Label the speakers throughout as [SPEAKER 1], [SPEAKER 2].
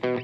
[SPEAKER 1] Hey,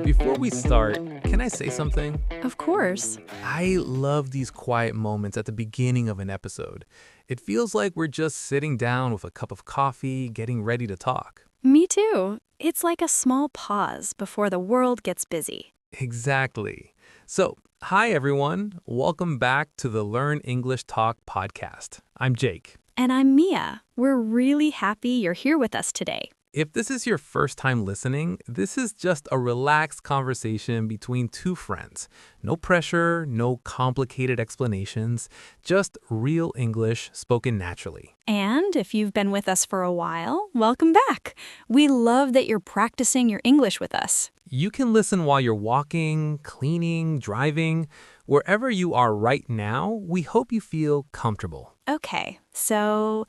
[SPEAKER 1] before we start, can I say something?
[SPEAKER 2] Of course.
[SPEAKER 1] I love these quiet moments at the beginning of an episode. It feels like we're just sitting down with a cup of coffee, getting ready to talk.
[SPEAKER 2] Me too. It's like a small pause before the world gets busy.
[SPEAKER 1] Exactly. So, hi everyone. Welcome back to the Learn English Talk podcast. I'm Jake.
[SPEAKER 2] And I'm Mia. We're really happy you're here with us today.
[SPEAKER 1] If this is your first time listening, this is just a relaxed conversation between two friends. No pressure, no complicated explanations, just real English spoken naturally.
[SPEAKER 2] And if you've been with us for a while, welcome back. We love that you're practicing your English with us.
[SPEAKER 1] You can listen while you're walking, cleaning, driving. Wherever you are right now, we hope you feel comfortable.
[SPEAKER 2] Okay, so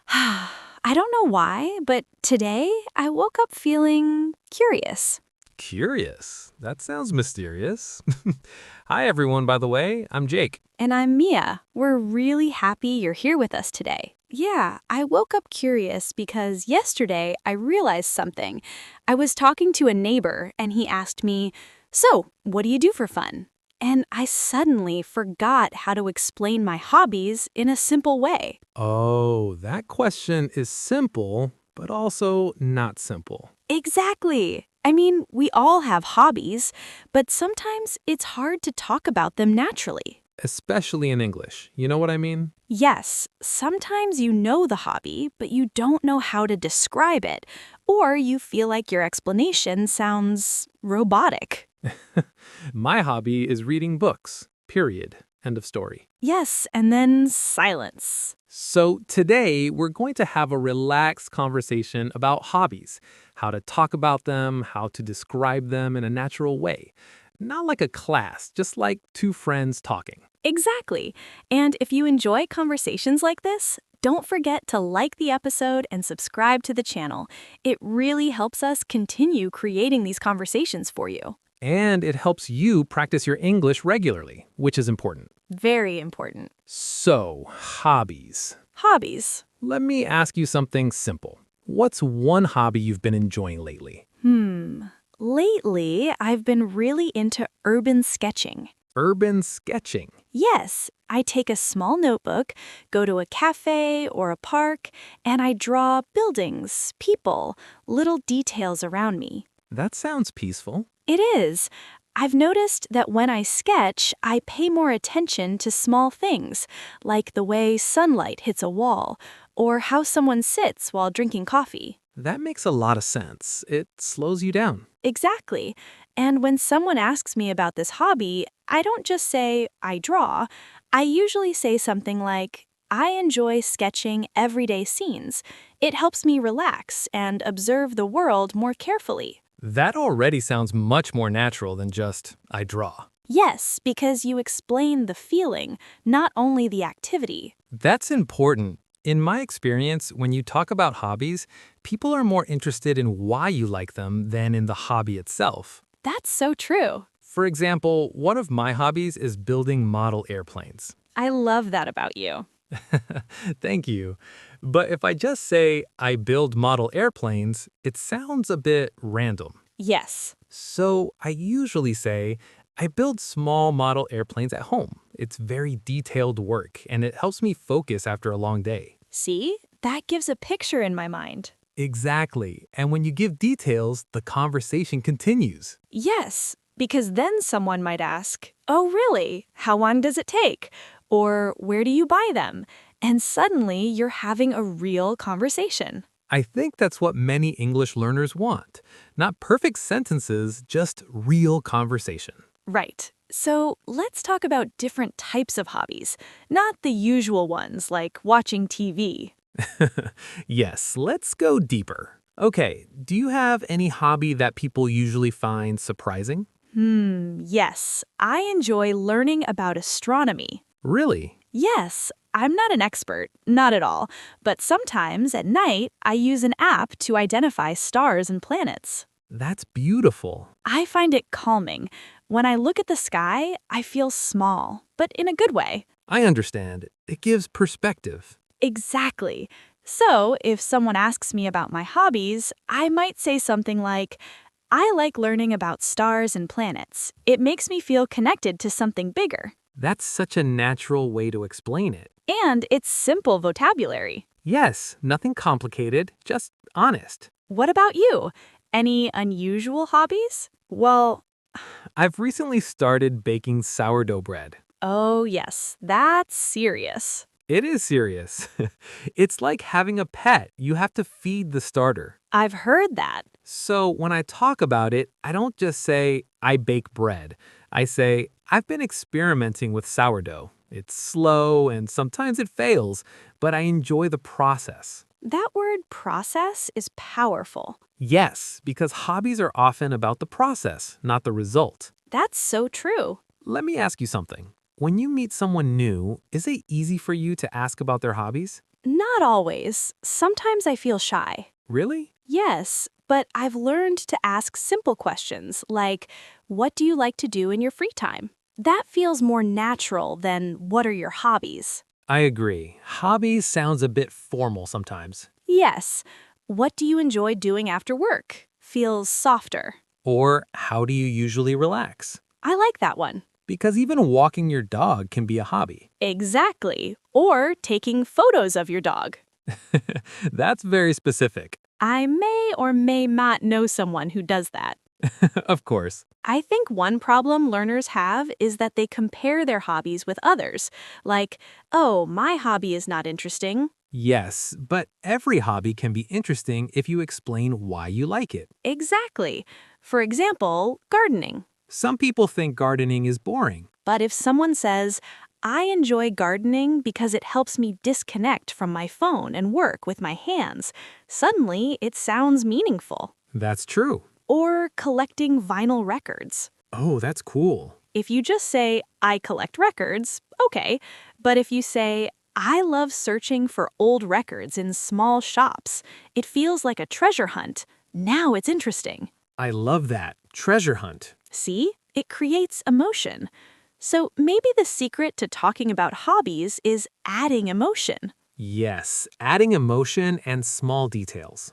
[SPEAKER 2] I don't know why, but today I woke up feeling curious.
[SPEAKER 1] Curious? That sounds mysterious. Hi everyone, by the way. I'm Jake.
[SPEAKER 2] And I'm Mia. We're really happy you're here with us today. Yeah, I woke up curious because yesterday I realized something. I was talking to a neighbor and he asked me, "So, what do you do for fun?" And I suddenly forgot how to explain my hobbies in a simple way.
[SPEAKER 1] Oh, that question is simple, but also not simple.
[SPEAKER 2] Exactly. I mean, we all have hobbies, but sometimes it's hard to talk about them naturally.
[SPEAKER 1] Especially in English. You know what I mean?
[SPEAKER 2] Yes, sometimes you know the hobby, but you don't know how to describe it, or you feel like your explanation sounds robotic.
[SPEAKER 1] My hobby is reading books. Period. End of story.
[SPEAKER 2] Yes, and then silence.
[SPEAKER 1] So today we're going to have a relaxed conversation about hobbies, how to talk about them, how to describe them in a natural way. Not like a class, just like two friends talking.
[SPEAKER 2] Exactly. And if you enjoy conversations like this, don't forget to like the episode and subscribe to the channel. It really helps us continue creating these conversations for you.
[SPEAKER 1] And it helps you practice your English regularly, which is important.
[SPEAKER 2] Very important.
[SPEAKER 1] So, hobbies.
[SPEAKER 2] Hobbies.
[SPEAKER 1] Let me ask you something simple. What's one hobby you've been enjoying lately?
[SPEAKER 2] Lately, I've been really into urban sketching.
[SPEAKER 1] Urban sketching.
[SPEAKER 2] Yes, I take a small notebook, go to a cafe or a park, and I draw buildings, people, little details around me.
[SPEAKER 1] That sounds peaceful.
[SPEAKER 2] It is. I've noticed that when I sketch, I pay more attention to small things, like the way sunlight hits a wall, or how someone sits while drinking coffee.
[SPEAKER 1] That makes a lot of sense. It slows you down.
[SPEAKER 2] Exactly. And when someone asks me about this hobby, I don't just say, I draw. I usually say something like, I enjoy sketching everyday scenes. It helps me relax and observe the world more carefully.
[SPEAKER 1] That already sounds much more natural than just, I draw.
[SPEAKER 2] Yes, because you explain the feeling, not only the activity.
[SPEAKER 1] That's important. In my experience, when you talk about hobbies, people are more interested in why you like them than in the hobby itself.
[SPEAKER 2] That's so true.
[SPEAKER 1] For example, one of my hobbies is building model airplanes.
[SPEAKER 2] I love that about you.
[SPEAKER 1] Thank you. But if I just say I build model airplanes, it sounds a bit random.
[SPEAKER 2] Yes.
[SPEAKER 1] So I usually say I build small model airplanes at home. It's very detailed work, and it helps me focus after a long day.
[SPEAKER 2] See? That gives a picture in my mind.
[SPEAKER 1] Exactly. And when you give details, the conversation continues.
[SPEAKER 2] Yes, because then someone might ask, "Oh, really? How long does it take?" Or, "Where do you buy them?" And suddenly you're having a real conversation.
[SPEAKER 1] I think that's what many English learners want. Not perfect sentences, just real conversation.
[SPEAKER 2] Right. So let's talk about different types of hobbies, not the usual ones like watching TV.
[SPEAKER 1] Yes, let's go deeper. Okay, do you have any hobby that people usually find surprising?
[SPEAKER 2] Yes, I enjoy learning about astronomy.
[SPEAKER 1] Really?
[SPEAKER 2] Yes, I'm not an expert, not at all, but sometimes at night I use an app to identify stars and planets.
[SPEAKER 1] That's beautiful.
[SPEAKER 2] I find it calming. When I look at the sky, I feel small, but in a good way.
[SPEAKER 1] I understand. It gives perspective.
[SPEAKER 2] Exactly. So, if someone asks me about my hobbies, I might say something like, I like learning about stars and planets. It makes me feel connected to something bigger.
[SPEAKER 1] That's such a natural way to explain it.
[SPEAKER 2] And it's simple vocabulary.
[SPEAKER 1] Yes, nothing complicated, just honest.
[SPEAKER 2] What about you? Any unusual hobbies? Well,
[SPEAKER 1] I've recently started baking sourdough bread.
[SPEAKER 2] oh yes, that's serious.
[SPEAKER 1] It is serious. It's like having a pet. You have to feed the starter.
[SPEAKER 2] I've heard that.
[SPEAKER 1] So when I talk about it, I don't just say, I bake bread. I say, I've been experimenting with sourdough. It's slow and sometimes it fails, but I enjoy the process.
[SPEAKER 2] That word process is powerful.
[SPEAKER 1] Yes, because hobbies are often about the process, not the result.
[SPEAKER 2] That's so true.
[SPEAKER 1] Let me ask you something. When you meet someone new, is it easy for you to ask about their hobbies?
[SPEAKER 2] Not always. Sometimes I feel shy.
[SPEAKER 1] Really?
[SPEAKER 2] Yes, but I've learned to ask simple questions like, what do you like to do in your free time? That feels more natural than what are your hobbies?
[SPEAKER 1] I agree. Hobbies sounds a bit formal sometimes.
[SPEAKER 2] Yes, what do you enjoy doing after work? Feels softer.
[SPEAKER 1] Or how do you usually relax?
[SPEAKER 2] I like that one.
[SPEAKER 1] Because even walking your dog can be a hobby.
[SPEAKER 2] Exactly. Or taking photos of your dog.
[SPEAKER 1] That's very specific.
[SPEAKER 2] I may or may not know someone who does that.
[SPEAKER 1] Of course.
[SPEAKER 2] I think one problem learners have is that they compare their hobbies with others. Like, oh, my hobby is not interesting.
[SPEAKER 1] Yes, but every hobby can be interesting if you explain why you like it.
[SPEAKER 2] Exactly. For example, gardening.
[SPEAKER 1] Some people think gardening is boring.
[SPEAKER 2] But if someone says, I enjoy gardening because it helps me disconnect from my phone and work with my hands, suddenly it sounds meaningful.
[SPEAKER 1] That's true.
[SPEAKER 2] Or collecting vinyl records.
[SPEAKER 1] Oh, that's cool.
[SPEAKER 2] If you just say, I collect records, okay. But if you say, I love searching for old records in small shops, it feels like a treasure hunt. Now it's interesting.
[SPEAKER 1] I love that. Treasure hunt.
[SPEAKER 2] See? It creates emotion. So maybe the secret to talking about hobbies is adding emotion.
[SPEAKER 1] Yes, adding emotion and small details.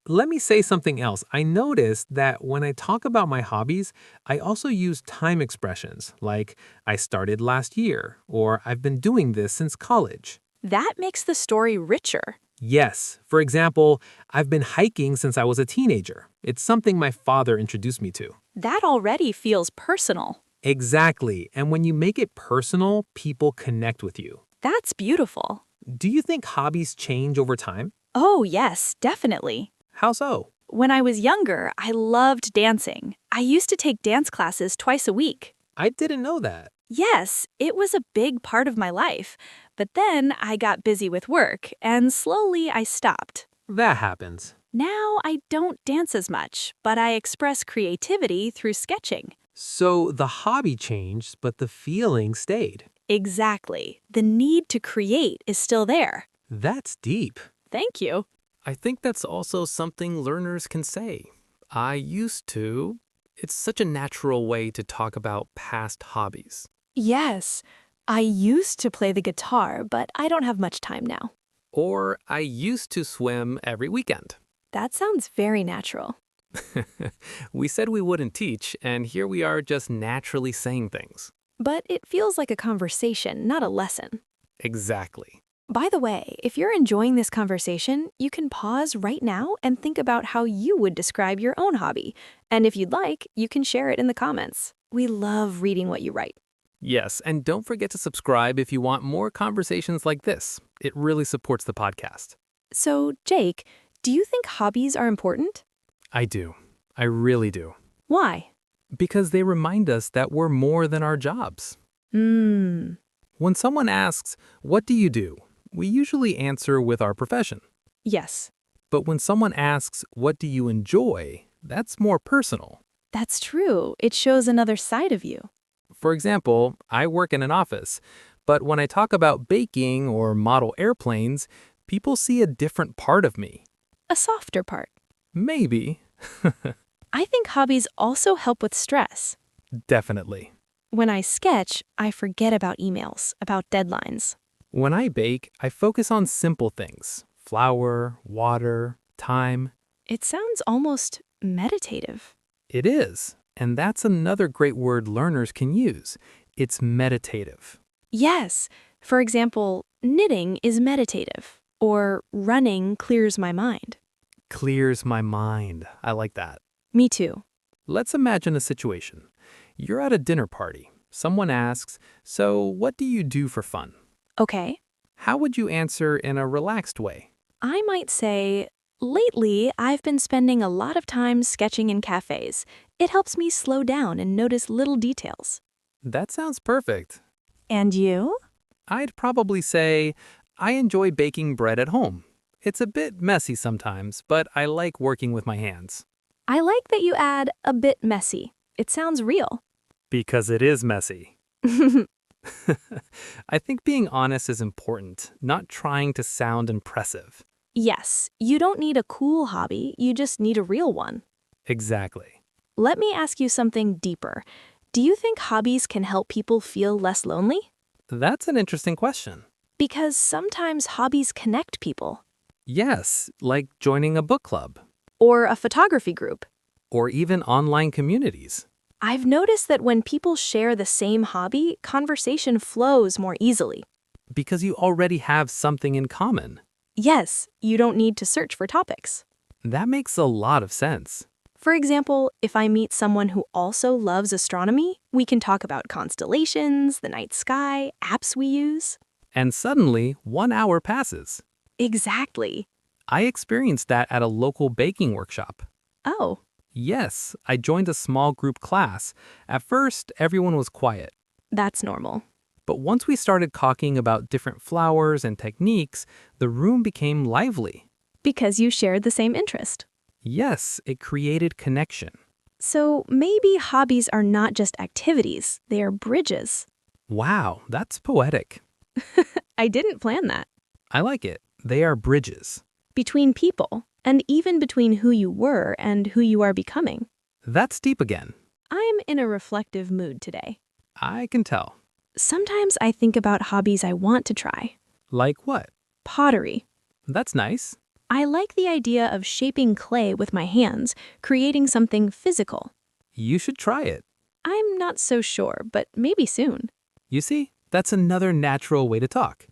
[SPEAKER 1] Let me say something else. I noticed that when I talk about my hobbies, I also use time expressions like I started last year or I've been doing this since college.
[SPEAKER 2] That makes the story richer.
[SPEAKER 1] Yes, for example, I've been hiking since I was a teenager. It's something my father introduced me to.
[SPEAKER 2] That already feels personal.
[SPEAKER 1] Exactly, and when you make it personal, people connect with you.
[SPEAKER 2] That's beautiful.
[SPEAKER 1] Do you think hobbies change over time?
[SPEAKER 2] Oh, yes, definitely.
[SPEAKER 1] How so?
[SPEAKER 2] When I was younger, I loved dancing. I used to take dance classes twice a week.
[SPEAKER 1] I didn't know that.
[SPEAKER 2] Yes, it was a big part of my life. But then I got busy with work, and slowly I stopped.
[SPEAKER 1] That happens.
[SPEAKER 2] Now I don't dance as much, but I express creativity through sketching.
[SPEAKER 1] So the hobby changed, but the feeling stayed.
[SPEAKER 2] Exactly. The need to create is still there.
[SPEAKER 1] That's deep.
[SPEAKER 2] Thank you.
[SPEAKER 1] I think that's also something learners can say. I used to. It's such a natural way to talk about past hobbies.
[SPEAKER 2] Yes, I used to play the guitar, but I don't have much time now.
[SPEAKER 1] Or I used to swim every weekend.
[SPEAKER 2] That sounds very natural.
[SPEAKER 1] We said we wouldn't teach, and here we are just naturally saying things.
[SPEAKER 2] But it feels like a conversation, not a lesson.
[SPEAKER 1] Exactly.
[SPEAKER 2] By the way, if you're enjoying this conversation, you can pause right now and think about how you would describe your own hobby. And if you'd like, you can share it in the comments. We love reading what you write.
[SPEAKER 1] Yes, and don't forget to subscribe if you want more conversations like this. It really supports the podcast.
[SPEAKER 2] So, Jake, do you think hobbies are important?
[SPEAKER 1] I do. I really do.
[SPEAKER 2] Why?
[SPEAKER 1] Because they remind us that we're more than our jobs. When someone asks, what do you do? We usually answer with our profession.
[SPEAKER 2] Yes,
[SPEAKER 1] But when someone asks, what do you enjoy? That's more personal.
[SPEAKER 2] that's true. It shows another side of you.
[SPEAKER 1] For example, I work in an office, but when I talk about baking or model airplanes, people see a different part of me.
[SPEAKER 2] A softer part.
[SPEAKER 1] Maybe.
[SPEAKER 2] I think hobbies also help with stress.
[SPEAKER 1] Definitely.
[SPEAKER 2] When I sketch, I forget about emails, about deadlines.
[SPEAKER 1] When I bake, I focus on simple things. flour, water, time.
[SPEAKER 2] It sounds almost meditative.
[SPEAKER 1] It is. And that's another great word learners can use. It's meditative.
[SPEAKER 2] Yes. For example, knitting is meditative, or running clears my mind.
[SPEAKER 1] Clears my mind. I like that.
[SPEAKER 2] Me too.
[SPEAKER 1] Let's imagine a situation. You're at a dinner party. Someone asks, "So, what do you do for fun?"
[SPEAKER 2] Okay.
[SPEAKER 1] How would you answer in a relaxed way?
[SPEAKER 2] I might say, lately, I've been spending a lot of time sketching in cafes. It helps me slow down and notice little details.
[SPEAKER 1] That sounds perfect.
[SPEAKER 2] And you?
[SPEAKER 1] I'd probably say, "I enjoy baking bread at home. It's a bit messy sometimes, but I like working with my hands."
[SPEAKER 2] I like that you add a bit messy. It sounds real.
[SPEAKER 1] Because it is messy. I think being honest is important, not trying to sound impressive.
[SPEAKER 2] Yes, you don't need a cool hobby, you just need a real one.
[SPEAKER 1] Exactly.
[SPEAKER 2] Let me ask you something deeper. Do you think hobbies can help people feel less lonely?
[SPEAKER 1] That's an interesting question.
[SPEAKER 2] Because sometimes hobbies connect people.
[SPEAKER 1] Yes, like joining a book club,
[SPEAKER 2] Or a photography group.
[SPEAKER 1] or even online communities.
[SPEAKER 2] I've noticed that when people share the same hobby, conversation flows more easily.
[SPEAKER 1] Because you already have something in common.
[SPEAKER 2] Yes, you don't need to search for topics.
[SPEAKER 1] That makes a lot of sense.
[SPEAKER 2] For example, if I meet someone who also loves astronomy, we can talk about constellations, the night sky, apps we use.
[SPEAKER 1] And suddenly, 1 hour passes.
[SPEAKER 2] Exactly.
[SPEAKER 1] I experienced that at a local baking workshop.
[SPEAKER 2] Oh,
[SPEAKER 1] Yes, I joined a small group class. At first, everyone was quiet.
[SPEAKER 2] that's normal.
[SPEAKER 1] But once we started talking about different flowers and techniques, the room became lively.
[SPEAKER 2] Because you shared the same interest.
[SPEAKER 1] Yes, it created connection.
[SPEAKER 2] So maybe hobbies are not just activities, they are bridges.
[SPEAKER 1] Wow, that's poetic.
[SPEAKER 2] I didn't plan that.
[SPEAKER 1] I like it. They are bridges.
[SPEAKER 2] Between people, and even between who you were and who you are becoming.
[SPEAKER 1] That's deep again.
[SPEAKER 2] I'm in a reflective mood today.
[SPEAKER 1] I can tell.
[SPEAKER 2] Sometimes I think about hobbies I want to try.
[SPEAKER 1] Like what?
[SPEAKER 2] Pottery.
[SPEAKER 1] That's nice.
[SPEAKER 2] I like the idea of shaping clay with my hands, creating something physical.
[SPEAKER 1] You should try it.
[SPEAKER 2] I'm not so sure, but maybe soon.
[SPEAKER 1] You see, that's another natural way to talk.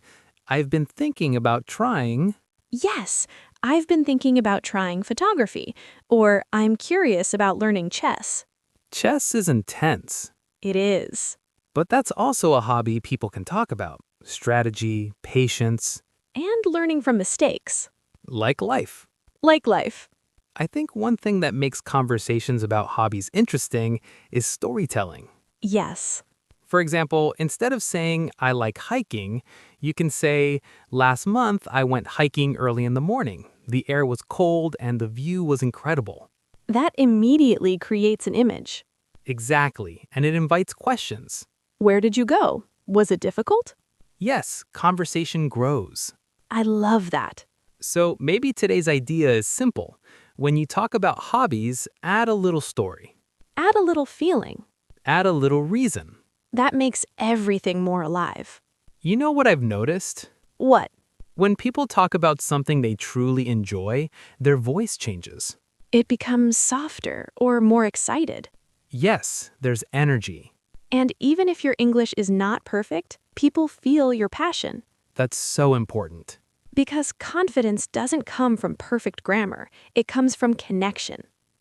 [SPEAKER 1] I've been thinking about trying.
[SPEAKER 2] Yes, I've been thinking about trying photography, or I'm curious about learning chess.
[SPEAKER 1] Chess is intense,
[SPEAKER 2] It is.
[SPEAKER 1] but that's also a hobby people can talk about. Strategy, patience,
[SPEAKER 2] And learning from mistakes.
[SPEAKER 1] like life.
[SPEAKER 2] Like life.
[SPEAKER 1] I think one thing that makes conversations about hobbies interesting is storytelling.
[SPEAKER 2] Yes.
[SPEAKER 1] For example, instead of saying, "I like hiking," you can say, "Last month I went hiking early in the morning. The air was cold and the view was incredible."
[SPEAKER 2] That immediately creates an image.
[SPEAKER 1] Exactly, and it invites questions.
[SPEAKER 2] Where did you go? Was it difficult?
[SPEAKER 1] Yes, conversation grows.
[SPEAKER 2] I love that.
[SPEAKER 1] So maybe today's idea is simple. When you talk about hobbies, add a little story,
[SPEAKER 2] Add a little feeling.
[SPEAKER 1] add a little reason.
[SPEAKER 2] That makes everything more alive.
[SPEAKER 1] You know what I've noticed?
[SPEAKER 2] What?
[SPEAKER 1] When people talk about something they truly enjoy, their voice changes.
[SPEAKER 2] It becomes softer or more excited.
[SPEAKER 1] Yes, there's energy.
[SPEAKER 2] And even if your English is not perfect, people feel your passion.
[SPEAKER 1] That's so important.
[SPEAKER 2] Because confidence doesn't come from perfect grammar, it comes from connection.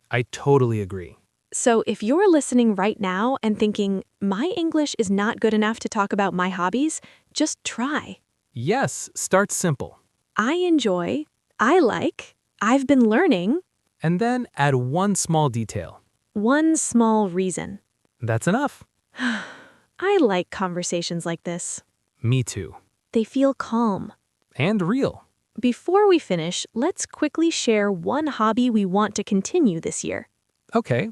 [SPEAKER 1] I totally agree.
[SPEAKER 2] So if you're listening right now and thinking, my English is not good enough to talk about my hobbies, just try.
[SPEAKER 1] Yes, start simple.
[SPEAKER 2] I enjoy, I like, I've been learning,
[SPEAKER 1] And then add one small detail.
[SPEAKER 2] one small reason.
[SPEAKER 1] That's enough.
[SPEAKER 2] I like conversations like this.
[SPEAKER 1] Me too.
[SPEAKER 2] They feel calm.
[SPEAKER 1] And real.
[SPEAKER 2] Before we finish, let's quickly share one hobby we want to continue this year.
[SPEAKER 1] Okay,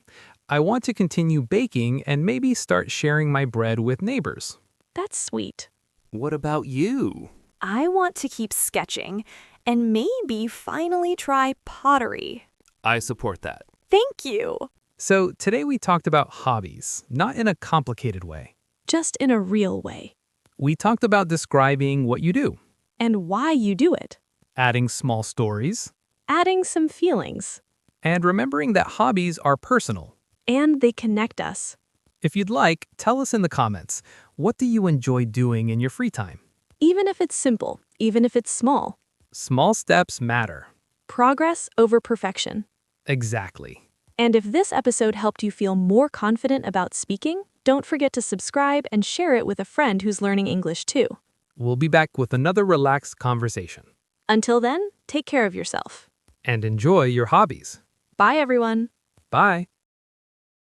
[SPEAKER 1] I want to continue baking and maybe start sharing my bread with neighbors.
[SPEAKER 2] That's sweet.
[SPEAKER 1] What about you?
[SPEAKER 3] I want to keep sketching and maybe finally try pottery.
[SPEAKER 1] I support that.
[SPEAKER 3] Thank you.
[SPEAKER 1] So today we talked about hobbies, not in a complicated way.
[SPEAKER 2] Just in a real way.
[SPEAKER 1] We talked about describing what you do.
[SPEAKER 2] And why you do it.
[SPEAKER 1] adding small stories,
[SPEAKER 3] adding some feelings,
[SPEAKER 1] and remembering that hobbies are personal.
[SPEAKER 3] and they connect us.
[SPEAKER 1] If you'd like, tell us in the comments, what do you enjoy doing in your free time?
[SPEAKER 3] Even if it's simple, even if it's small.
[SPEAKER 1] Small steps matter.
[SPEAKER 3] Progress over perfection.
[SPEAKER 1] Exactly.
[SPEAKER 3] And if this episode helped you feel more confident about speaking, don't forget to subscribe and share it with a friend who's learning English too.
[SPEAKER 1] We'll be back with another relaxed conversation.
[SPEAKER 3] Until then, take care of yourself.
[SPEAKER 1] And enjoy your hobbies.
[SPEAKER 3] Bye, everyone.
[SPEAKER 1] Bye.